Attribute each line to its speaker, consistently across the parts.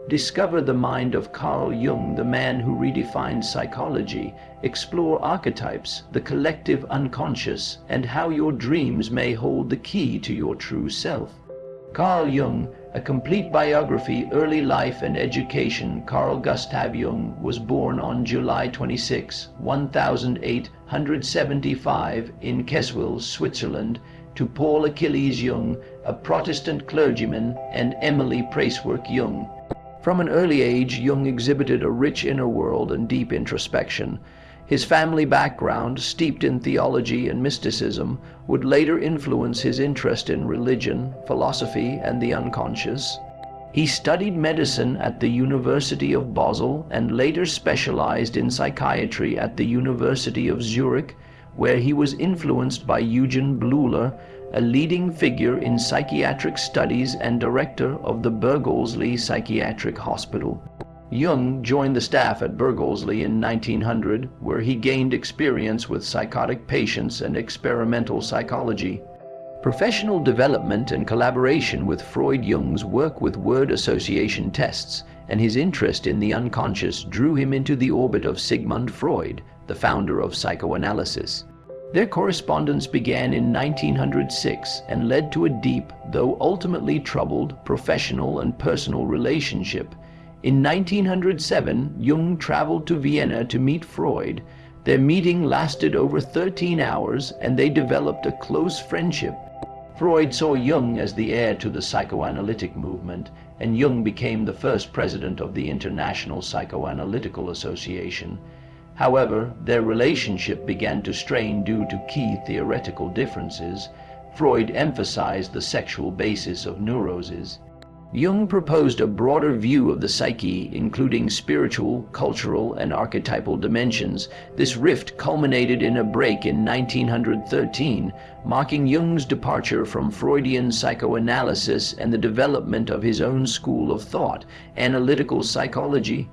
Speaker 1: Discover the mind of Carl Jung, the man who redefined psychology. Explore archetypes, the collective unconscious, and how your dreams may hold the key to your true self. Carl Jung, A Complete Biography, Early Life and Education. Carl Gustav Jung was born on July 26, 1875 in Kesswil, Switzerland, to Paul Achilles Jung, a Protestant clergyman, and Emilie Preiswerk Jung. From an early age, Jung exhibited a rich inner world and deep introspection. His family background, steeped in theology and mysticism, would later influence his interest in religion, philosophy, and the unconscious. He studied medicine at the University of Basel and later specialized in psychiatry at the University of Zurich, where he was influenced by Eugen Bleuler, a leading figure in psychiatric studies and director of the Bergolsli Psychiatric Hospital. Jung joined the staff at Bergolsli in 1900, where he gained experience with psychotic patients and experimental psychology. Professional development and collaboration with Freud. Jung's work with word association tests and his interest in the unconscious drew him into the orbit of Sigmund Freud, the founder of psychoanalysis. Their correspondence began in 1906 and led to a deep, though ultimately troubled, professional and personal relationship. In 1907, Jung traveled to Vienna to meet Freud. Their meeting lasted over 13 hours, and they developed a close friendship. Freud saw Jung as the heir to the psychoanalytic movement, and Jung became the first president of the International Psychoanalytical Association. However, their relationship began to strain due to key theoretical differences. Freud emphasized the sexual basis of neuroses. Jung proposed a broader view of the psyche, including spiritual, cultural, and archetypal dimensions. This rift culminated in a break in 1913, marking Jung's departure from Freudian psychoanalysis and the development of his own school of thought, analytical psychology.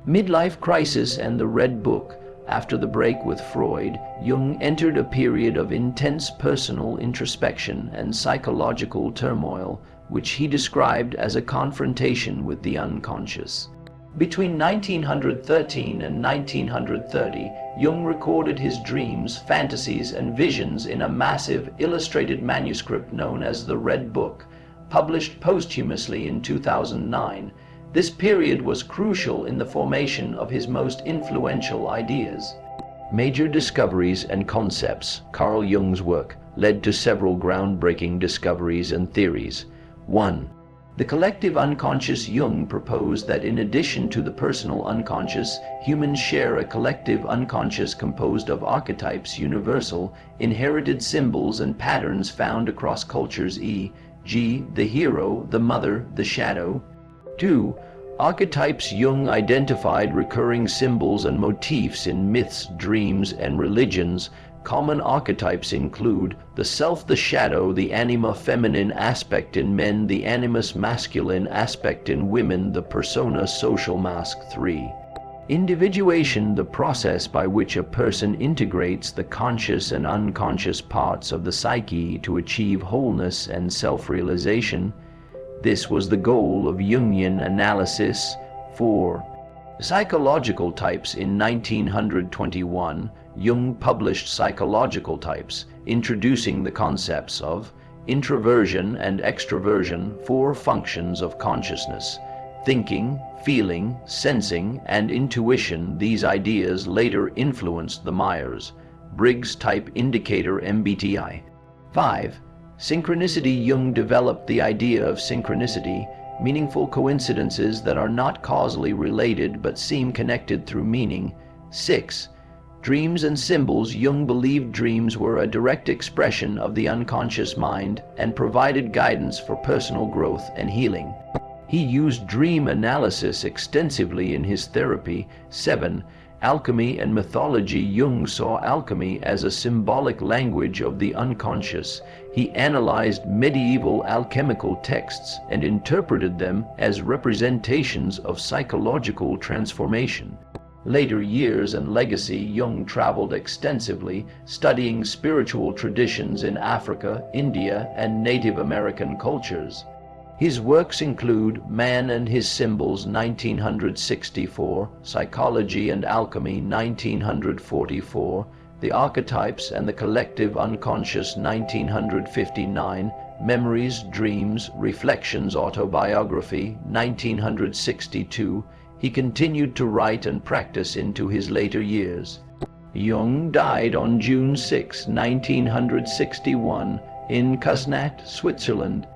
Speaker 1: Midlife crisis and the Red Book. After the break with Freud, Jung entered a period of intense personal introspection and psychological turmoil, which he described as a confrontation with the unconscious. Between 1913 and 1930, Jung recorded his dreams, fantasies, and visions in a massive illustrated manuscript known as the Red Book, published posthumously in 2009. This period was crucial in the formation of his most influential ideas. Major discoveries and concepts. Carl Jung's work led to several groundbreaking discoveries and theories. 1. The collective unconscious. Jung proposed that in addition to the personal unconscious, humans share a collective unconscious composed of archetypes, universal, inherited symbols and patterns found across cultures, e.g., the hero, the mother, the shadow. 2. Archetypes. Jung identified recurring symbols and motifs in myths, dreams, and religions. Common archetypes include the self, the shadow, the anima feminine aspect in men, the animus masculine aspect in women, the persona social mask. 3. Individuation, the process by which a person integrates the conscious and unconscious parts of the psyche to achieve wholeness and self-realization. This was the goal of Jungian analysis. 4. Psychological types. In 1921, Jung published Psychological Types, introducing the concepts of introversion and extroversion, 4 functions of consciousness: thinking, feeling, sensing, and intuition. These ideas later influenced the Myers-Briggs Type Indicator MBTI. 5. Synchronicity. Jung developed the idea of synchronicity, meaningful coincidences that are not causally related but seem connected through meaning. 6. Dreams and symbols. Jung believed dreams were a direct expression of the unconscious mind and provided guidance for personal growth and healing. He used dream analysis extensively in his therapy. 7. Alchemy and mythology. Jung saw alchemy as a symbolic language of the unconscious. He analyzed medieval alchemical texts and interpreted them as representations of psychological transformation. Later years and legacy. Jung traveled extensively, studying spiritual traditions in Africa, India, and Native American cultures. His works include Man and His Symbols, 1964, Psychology and Alchemy, 1944, The Archetypes and the Collective Unconscious, 1959, Memories, Dreams, Reflections Autobiography, 1962. He continued to write and practice into his later years. Jung died on June 6, 1961, in Kuznat, Switzerland.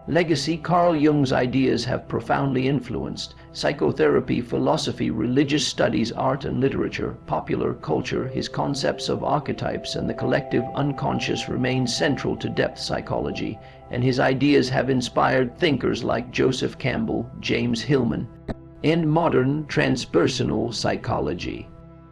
Speaker 1: Legacy. Carl Jung's ideas have profoundly influenced psychotherapy, philosophy, religious studies, art and literature, popular culture. His concepts of archetypes and the collective unconscious remain central to depth psychology, and his ideas have inspired thinkers like Joseph Campbell, James Hillman, and modern transpersonal psychology.